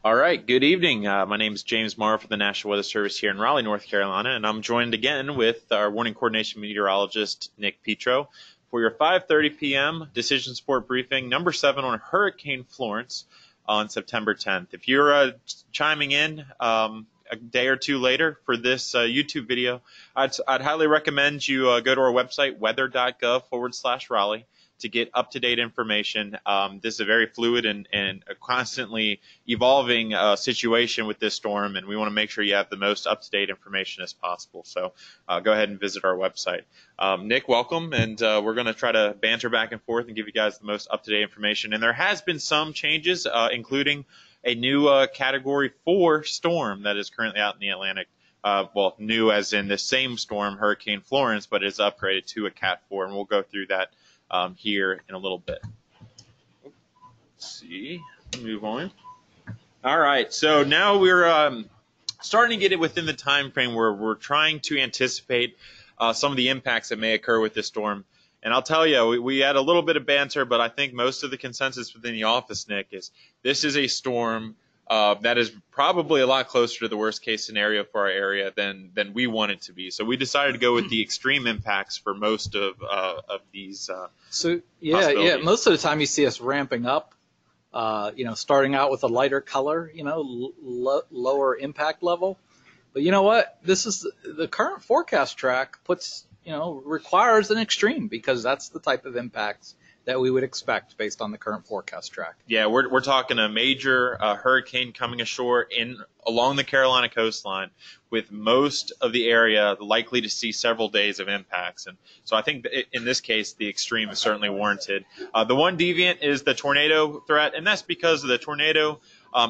All right, good evening. My name is James Morrow for the National Weather Service here in Raleigh, North Carolina, and I'm joined again with our warning coordination meteorologist, Nick Petro, for your 5:30 p.m. decision support briefing, number 7 on Hurricane Florence on September 10th. If you're chiming in a day or two later for this YouTube video, I'd highly recommend you go to our website, weather.gov/Raleigh. To get up-to-date information. This is a very fluid and a constantly evolving situation with this storm, and we want to make sure you have the most up-to-date information as possible. So go ahead and visit our website. Nick, welcome, and we're going to try to banter back and forth and give you guys the most up-to-date information. And there has been some changes, including a new Category 4 storm that is currently out in the Atlantic. Well, new as in the same storm, Hurricane Florence, but it's upgraded to a Cat 4, and we'll go through that here in a little bit. Let's see. Move on. All right. So now we're starting to get it within the time frame where we're trying to anticipate some of the impacts that may occur with this storm. And I'll tell you, we had a little bit of banter, but I think most of the consensus within the office, Nick, is this is a storm that is probably a lot closer to the worst case scenario for our area than we want it to be. So we decided to go with the extreme impacts for most of these. So yeah. Most of the time you see us ramping up. Starting out with a lighter color, lower impact level. But you know what? This is the current forecast track requires an extreme because that's the type of impacts that we would expect based on the current forecast track. Yeah, we're talking a major hurricane coming ashore along the Carolina coastline, with most of the area likely to see several days of impacts. And so I think in this case, the extreme is certainly warranted. The one deviant is the tornado threat, and that's because the tornado,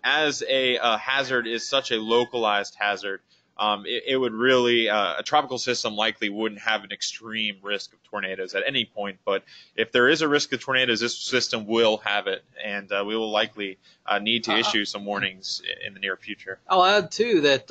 as a hazard, is such a localized hazard. It would really, a tropical system likely wouldn't have an extreme risk of tornadoes at any point, but if there is a risk of tornadoes, this system will have it, and we will likely need to issue some warnings in the near future. I'll add, too, that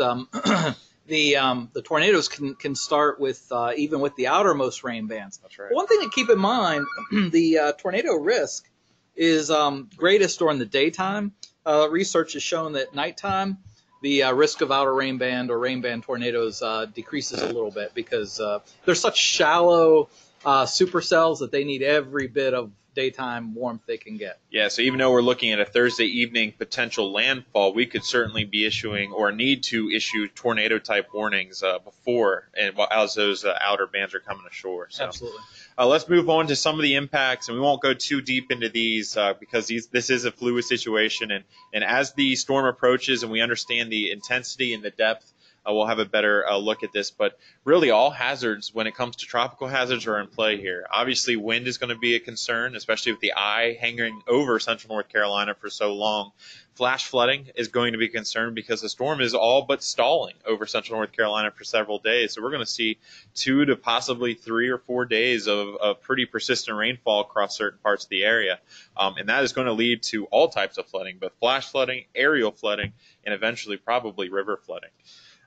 the tornadoes can start with, even with the outermost rain bands. That's right. One thing to keep in mind, the tornado risk is greatest during the daytime. Research has shown that nighttime, the risk of outer rain band or rain band tornadoes decreases a little bit because they're such shallow supercells that they need every bit of daytime warmth they can get. Yeah, so even though we're looking at a Thursday evening potential landfall, we could certainly be issuing or need to issue tornado-type warnings before and as those outer bands are coming ashore. So. Absolutely. Let's move on to some of the impacts, and we won't go too deep into these because this is a fluid situation. And as the storm approaches and we understand the intensity and the depth, we'll have a better look at this. But really all hazards when it comes to tropical hazards are in play here. Obviously, wind is going to be a concern, especially with the eye hanging over central North Carolina for so long. Flash flooding is going to be a concern because the storm is all but stalling over central North Carolina for several days. So we're going to see 2 to possibly 3 or 4 days of pretty persistent rainfall across certain parts of the area. And that is going to lead to all types of flooding, both flash flooding, aerial flooding, and eventually probably river flooding.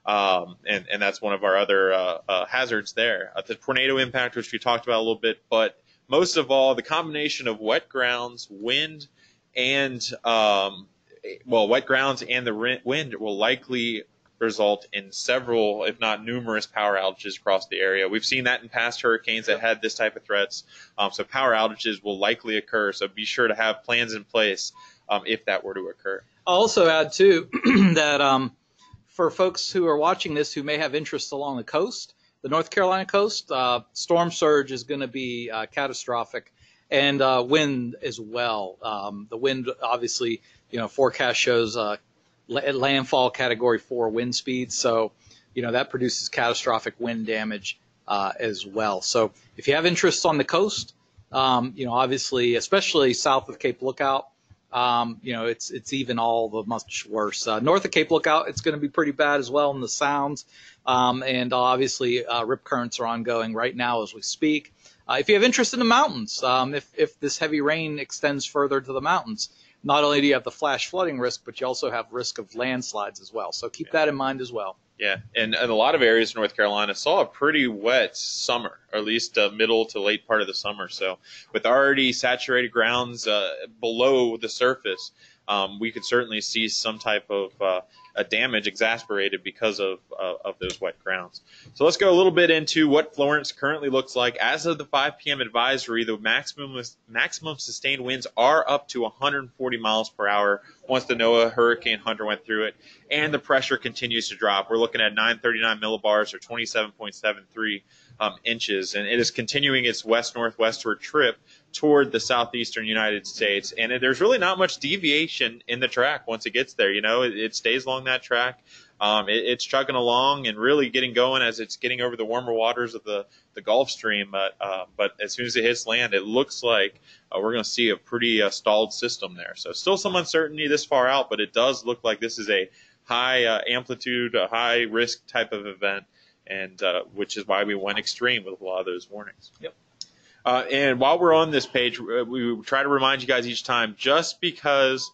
And that's one of our other hazards there. The tornado impact, which we talked about a little bit, but most of all, the combination of wet grounds, wind, and wet grounds and the wind will likely result in several, if not numerous, power outages across the area. We've seen that in past hurricanes that had this type of threats. So power outages will likely occur. So be sure to have plans in place if that were to occur. I'll also add, too, that for folks who are watching this who may have interests along the coast, the North Carolina coast, storm surge is going to be catastrophic, and wind as well. The wind, obviously, forecast shows landfall Category 4 wind speeds, so that produces catastrophic wind damage as well. So if you have interests on the coast, obviously, especially south of Cape Lookout, it's even all the much worse. North of Cape Lookout, it's going to be pretty bad as well in the Sounds. And obviously, rip currents are ongoing right now as we speak. If you have interest in the mountains, if this heavy rain extends further to the mountains, not only do you have the flash flooding risk, but you also have risk of landslides as well. So keep that in mind as well. Yeah, and a lot of areas in North Carolina saw a pretty wet summer, or at least middle to late part of the summer. So with already saturated grounds below the surface, we could certainly see some type of a damage exacerbated because of those wet grounds. So let's go a little bit into what Florence currently looks like. As of the 5 p.m. advisory, the maximum sustained winds are up to 140 miles per hour once the NOAA Hurricane Hunter went through it, and the pressure continues to drop. We're looking at 939 millibars or 27.73 inches, and it is continuing its west-northwestward trip toward the southeastern United States. And there's really not much deviation in the track once it gets there. It stays along that track. It's chugging along and really getting going as it's getting over the warmer waters of the Gulf Stream. But as soon as it hits land, it looks like we're going to see a pretty stalled system there. So still some uncertainty this far out, but it does look like this is a high amplitude, a high risk type of event, and which is why we went extreme with a lot of those warnings. Yep. And while we're on this page, we try to remind you guys each time, just because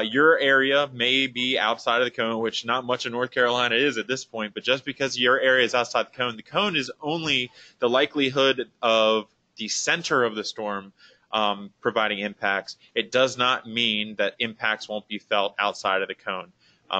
your area may be outside of the cone, which not much of North Carolina is at this point, but just because your area is outside the cone is only the likelihood of the center of the storm providing impacts. It does not mean that impacts won't be felt outside of the cone.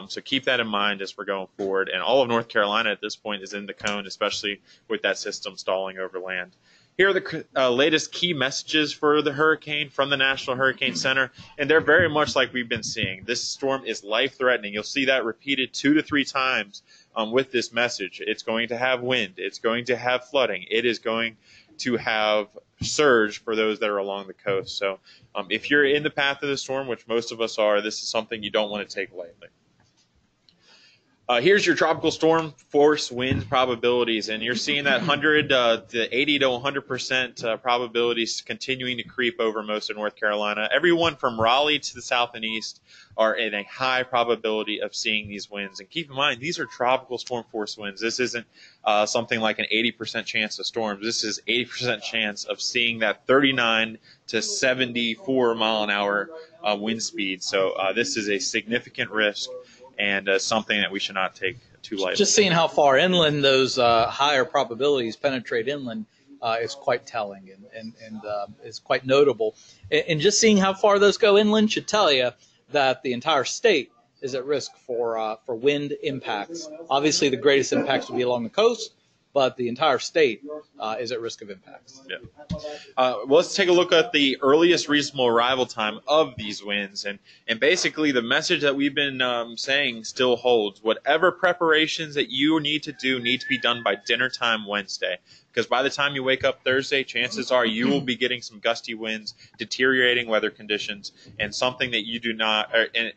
So keep that in mind as we're going forward. And all of North Carolina at this point is in the cone, especially with that system stalling over land. Here are the latest key messages for the hurricane from the National Hurricane Center, and they're very much like we've been seeing. This storm is life-threatening. You'll see that repeated 2 to 3 times with this message. It's going to have wind. It's going to have flooding. It is going to have surge for those that are along the coast. So if you're in the path of the storm, which most of us are, this is something you don't want to take lightly. Here's your tropical storm force wind probabilities, and you're seeing that 80 to 100% probabilities continuing to creep over most of North Carolina. Everyone from Raleigh to the south and east are in a high probability of seeing these winds. And keep in mind, these are tropical storm force winds. This isn't something like an 80% chance of storms. This is 80% chance of seeing that 39 to 74 mile an hour wind speed. So this is a significant risk, and something that we should not take too lightly. Just seeing how far inland those higher probabilities penetrate inland is quite telling and is quite notable. And just seeing how far those go inland should tell you that the entire state is at risk for wind impacts. Obviously, the greatest impacts would be along the coast, but the entire state is at risk of impacts. Yeah. Well, let's take a look at the earliest reasonable arrival time of these winds. And basically, the message that we've been saying still holds. Whatever preparations that you need to do need to be done by dinner time Wednesday. Because by the time you wake up Thursday, chances are you will be getting some gusty winds, deteriorating weather conditions, and something that you do not,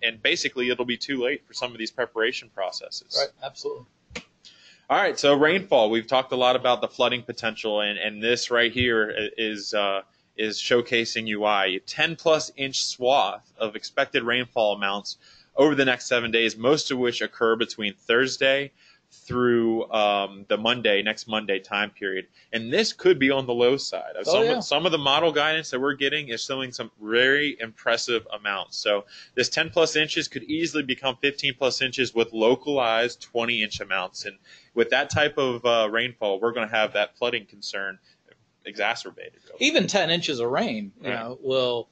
and basically it'll be too late for some of these preparation processes. Right, absolutely. All right, so rainfall. We've talked a lot about the flooding potential, and this right here is showcasing UI. 10-plus inch swath of expected rainfall amounts over the next 7 days, most of which occur between Thursday through the next Monday time period. And this could be on the low side. Some of the model guidance that we're getting is showing some very impressive amounts. So this 10-plus inches could easily become 15-plus inches with localized 20-inch amounts. And with that type of rainfall, we're going to have that flooding concern exacerbated. Even 10 inches of rain, will,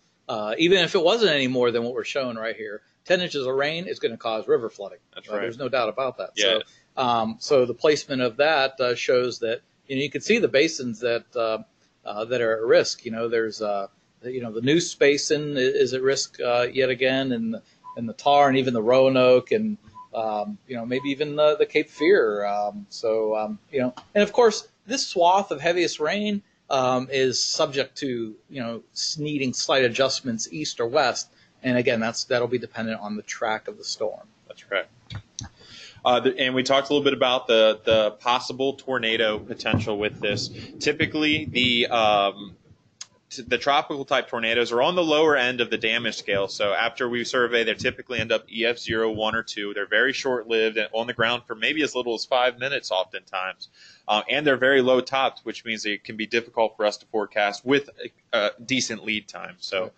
even if it wasn't any more than what we're showing right here, 10 inches of rain is going to cause river flooding. That's right. There's no doubt about that. Yeah. So the placement of that shows that you can see the basins that are at risk. There's the Neuse Basin is at risk yet again, and the Tar and even the Roanoke and maybe even the Cape Fear. And of course this swath of heaviest rain is subject to needing slight adjustments east or west, and again that'll be dependent on the track of the storm. That's correct. And we talked a little bit about the possible tornado potential with this. Typically, the tropical type tornadoes are on the lower end of the damage scale. So after we survey, they typically end up EF0, 1, or 2. They're very short-lived and on the ground for maybe as little as 5 minutes oftentimes. And they're very low topped, which means it can be difficult for us to forecast with decent lead time. So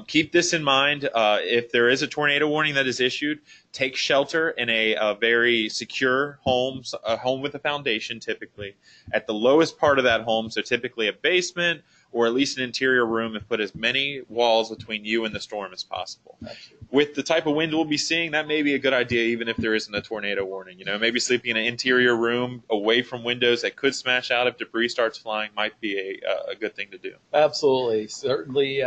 keep this in mind. If there is a tornado warning that is issued, take shelter in a very secure home, a home with a foundation typically, at the lowest part of that home, so typically a basement or at least an interior room, and put as many walls between you and the storm as possible. Absolutely. With the type of wind we'll be seeing, that may be a good idea even if there isn't a tornado warning. Maybe sleeping in an interior room away from windows that could smash out if debris starts flying might be a good thing to do. Absolutely. Certainly,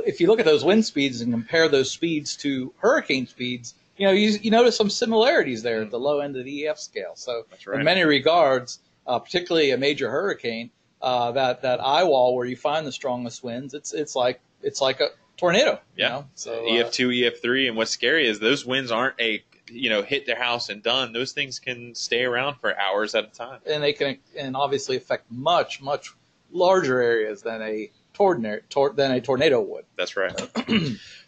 if you look at those wind speeds and compare those speeds to hurricane speeds, you notice some similarities there at the low end of the EF scale. So That's right. In many regards, particularly a major hurricane, that eye wall where you find the strongest winds, it's like a tornado. Yeah. So EF2, EF3, and what's scary is those winds aren't hit their house and done. Those things can stay around for hours at a time, and they can obviously affect much larger areas than a tornado would. That's right.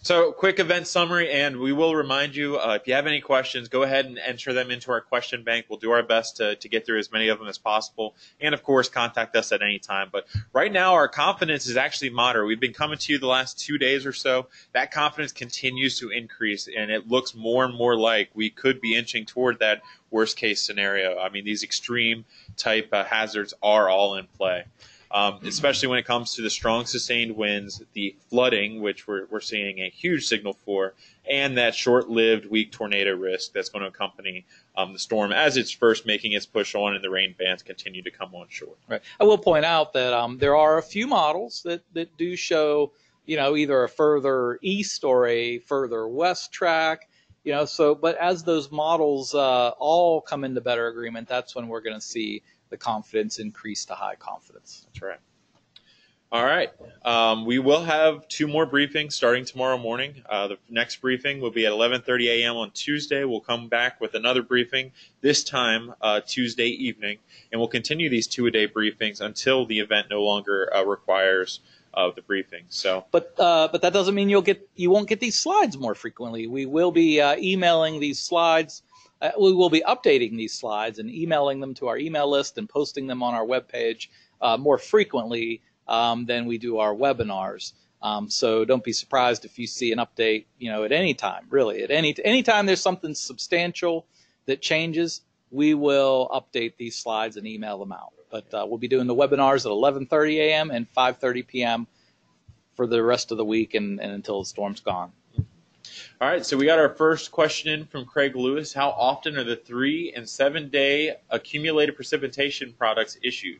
So, quick event summary, and we will remind you, if you have any questions, go ahead and enter them into our question bank. We'll do our best to get through as many of them as possible. And, of course, contact us at any time. But right now, our confidence is actually moderate. We've been coming to you the last 2 days or so. That confidence continues to increase, and it looks more and more like we could be inching toward that worst-case scenario. I mean, these extreme-type hazards are all in play. Especially when it comes to the strong sustained winds, the flooding, which we're seeing a huge signal for, and that short-lived weak tornado risk that's going to accompany the storm as it's first making its push on and the rain bands continue to come on shore. Right. I will point out that there are a few models that do show, either a further east or a further west track. But as those models all come into better agreement, that's when we're going to see the confidence increase to high confidence. That's right. All right. We will have 2 more briefings starting tomorrow morning. The next briefing will be at 11:30 a.m. on Tuesday. We'll come back with another briefing, this time Tuesday evening, and we'll continue these 2-a-day briefings until the event no longer requires the briefing. So, but that doesn't mean you won't get these slides more frequently. We will be emailing these slides. We will be updating these slides and emailing them to our email list and posting them on our webpage more frequently than we do our webinars. So don't be surprised if you see an update, at any time, really. At any time there's something substantial that changes, we will update these slides and email them out. But we'll be doing the webinars at 11:30 a.m. and 5:30 p.m. for the rest of the week and until the storm's gone. All right, so we got our first question in from Craig Lewis. How often are the 3- and 7-day accumulated precipitation products issued?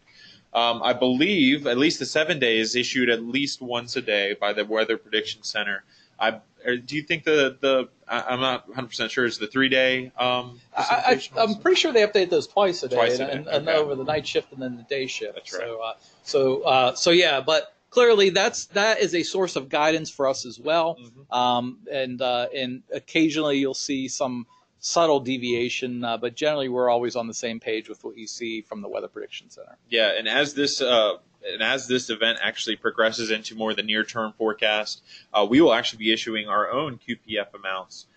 I believe at least the 7-day is issued at least once a day by the Weather Prediction Center. Do you think I'm not 100% sure, is the 3-day precipitation? I'm pretty sure they update those twice a day, Okay. and over the night shift and then the day shift. That's right. So yeah, but clearly that is a source of guidance for us as well. Mm-hmm. And occasionally you'll see some subtle deviation, but generally we're always on the same page with what you see from the Weather Prediction Center. Yeah, and as this event actually progresses into more the near-term forecast, we will actually be issuing our own QPF amounts,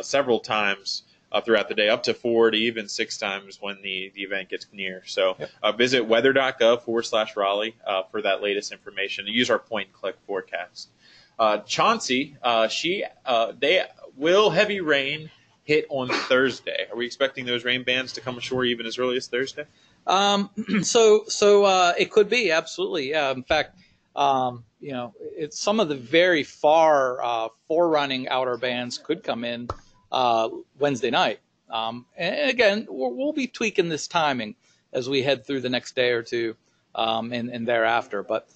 several times throughout the day, up to 4 to even 6 times when the event gets near. So visit weather.gov/Raleigh for that latest information and use our point-and-click forecast. Chauncey, they will heavy rain hit on Thursday. Are we expecting those rain bands to come ashore even as early as Thursday? So it could be, absolutely. Yeah. In fact, it's some of the very far forerunning outer bands could come in Wednesday night. And again, we'll be tweaking this timing as we head through the next day or two and thereafter. But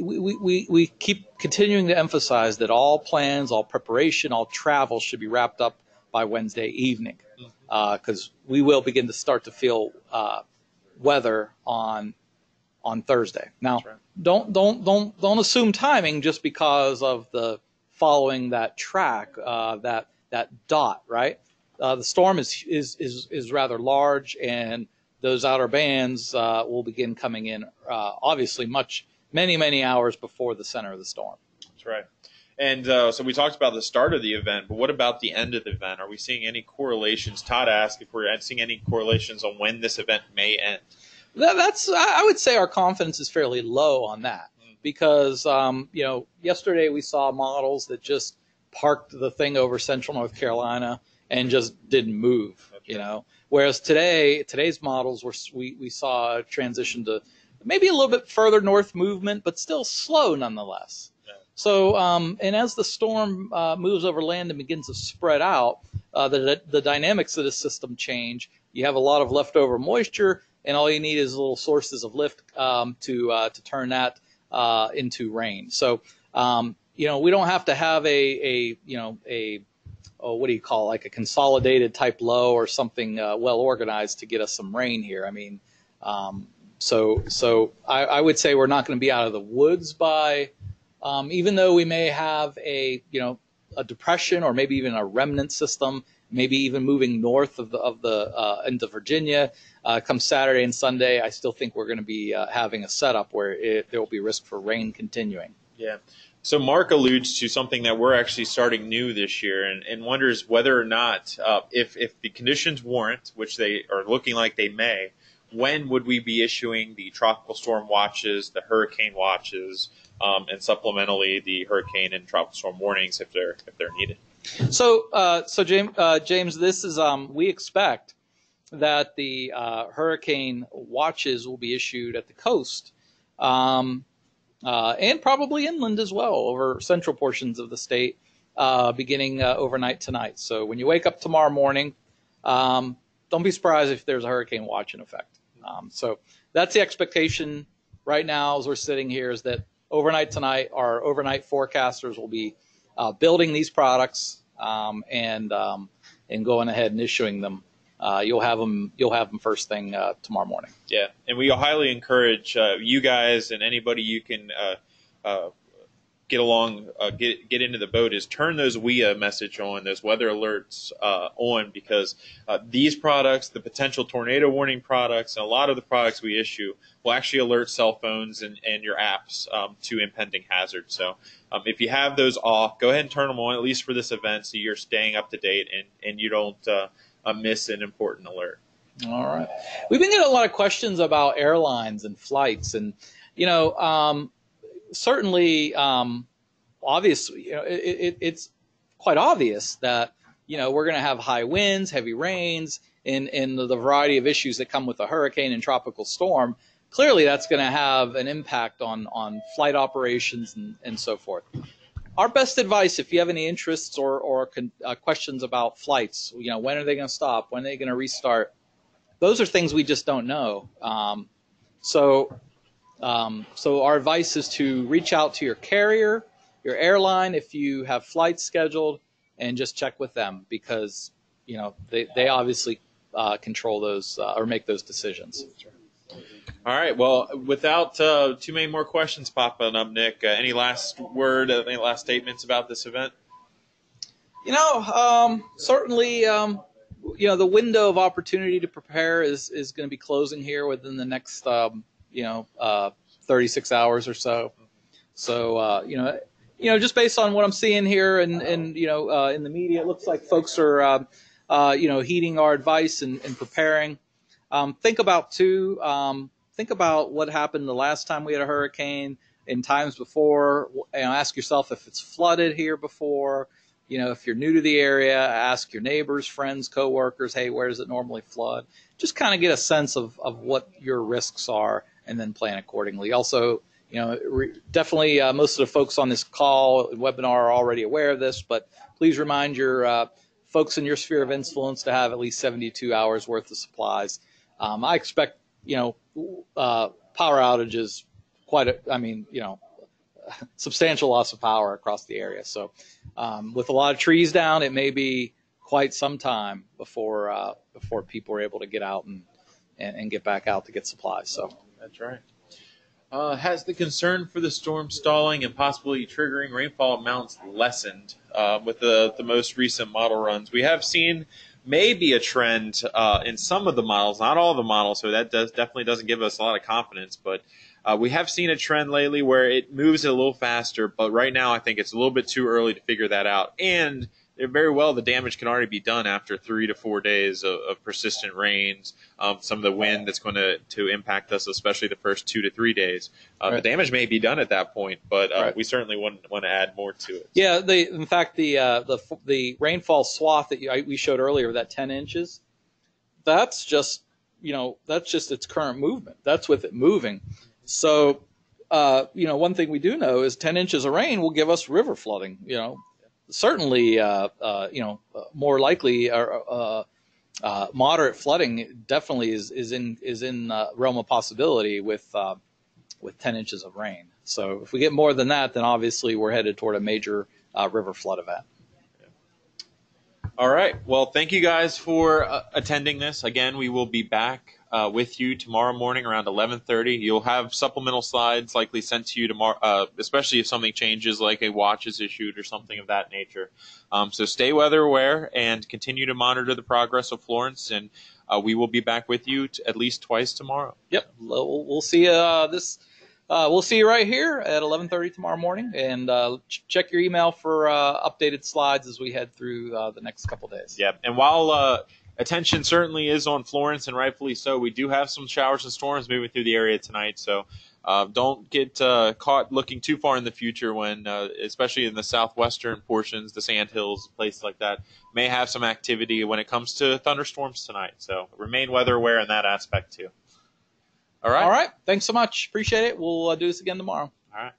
we keep continuing to emphasize that all plans, all preparation, all travel should be wrapped up by Wednesday evening, because we will begin to start to feel weather on Thursday. Now, don't assume timing just because of the following that track, that dot, right? The storm is rather large, and those outer bands will begin coming in obviously many hours before the center of the storm. That's right. And so we talked about the start of the event, but what about the end of the event? Are we seeing any correlations? Todd asked if we're seeing any correlations on when this event may end. I would say our confidence is fairly low on that, because yesterday we saw models that just parked the thing over central North Carolina and just didn't move. Whereas today's models, we saw a transition to maybe a little bit further north movement, but still slow nonetheless. So, and as the storm moves over land and begins to spread out, the dynamics of the system change. You have a lot of leftover moisture, and all you need is little sources of lift to turn that into rain. So, we don't have to have what do you call, like a consolidated type low or something well organized to get us some rain here. I mean, so I would say we're not going to be out of the woods by, even though we may have a depression or maybe even a remnant system, maybe even moving north of the into Virginia come Saturday and Sunday. I still think we're going to be having a setup where there will be risk for rain continuing. Yeah. So Mark alludes to something that we're actually starting new this year, and wonders whether or not, if the conditions warrant, which they are looking like they may, when would we be issuing the tropical storm watches, the hurricane watches, and supplementally the hurricane and tropical storm warnings if they're needed? So James, this is we expect that the hurricane watches will be issued at the coast. And probably inland as well over central portions of the state, beginning overnight tonight. So when you wake up tomorrow morning, don't be surprised if there's a hurricane watch in effect. So that's the expectation right now as we're sitting here, is that overnight tonight, our overnight forecasters will be building these products and going ahead and issuing them. You'll have them first thing tomorrow morning. Yeah, and we highly encourage you guys and anybody you can get into the boat is turn those WIA message on, those weather alerts on, because these products, the potential tornado warning products, and a lot of the products we issue will actually alert cell phones and your apps to impending hazards. So if you have those off, go ahead and turn them on, at least for this event, so you're staying up to date and you don't miss an important alert. All right. We've been getting a lot of questions about airlines and flights, and certainly, obviously, it's quite obvious that we're going to have high winds, heavy rains, and the variety of issues that come with a hurricane and tropical storm. Clearly, that's going to have an impact on flight operations and so forth. Our best advice, if you have any interests or questions about flights, when are they going to stop? When are they going to restart? Those are things we just don't know. So our advice is to reach out to your carrier, your airline, if you have flights scheduled, and just check with them, because they obviously control those or make those decisions. All right. Well, without too many more questions popping up, Nick, any last word, any last statements about this event? Certainly, the window of opportunity to prepare is going to be closing here within the next, 36 hours or so. So, just based on what I'm seeing here and in the media, it looks like folks are, heeding our advice and preparing. Think about what happened the last time we had a hurricane, in times before. Ask yourself if it's flooded here before. If you're new to the area, ask your neighbors, friends, coworkers, hey, where does it normally flood? Just kind of get a sense of what your risks are, and then plan accordingly. Also, definitely most of the folks on this call and webinar are already aware of this, but please remind your folks in your sphere of influence to have at least 72 hours worth of supplies. I expect power outages, substantial loss of power across the area. So with a lot of trees down, it may be quite some time before people are able to get out and get back out to get supplies. So that's right. Has the concern for the storm stalling and possibly triggering rainfall amounts lessened with the most recent model runs? We have seen maybe a trend in some of the models, not all the models, so that definitely doesn't give us a lot of confidence, but we have seen a trend lately where it moves a little faster, but right now I think it's a little bit too early to figure that out. And very well, the damage can already be done after 3 to 4 days of persistent rains, some of the wind that's going to impact us, especially the first 2 to 3 days. Right. The damage may be done at that point, but right. We certainly want to add more to it. Yeah, in fact, the rainfall swath that we showed earlier, that 10 inches, that's just its current movement. That's with it moving. So, one thing we do know is 10 inches of rain will give us river flooding. Certainly, more likely, moderate flooding definitely is in realm of possibility with 10 inches of rain. So if we get more than that, then obviously we're headed toward a major river flood event. All right. Well, thank you guys for attending this. Again, we will be back with you tomorrow morning around 11:30. You'll have supplemental slides likely sent to you tomorrow, especially if something changes, like a watch is issued or something of that nature. So stay weather aware and continue to monitor the progress of Florence, and we will be back with you at least twice tomorrow. Yep. We'll see we'll see you right here at 11:30 tomorrow morning, and check your email for updated slides as we head through the next couple days. Yep. And while attention certainly is on Florence, and rightfully so, we do have some showers and storms moving through the area tonight. So don't get caught looking too far in the future when, especially in the southwestern portions, the Sandhills, places like that, may have some activity when it comes to thunderstorms tonight. So remain weather aware in that aspect too. All right. All right. Thanks so much. Appreciate it. We'll do this again tomorrow. All right.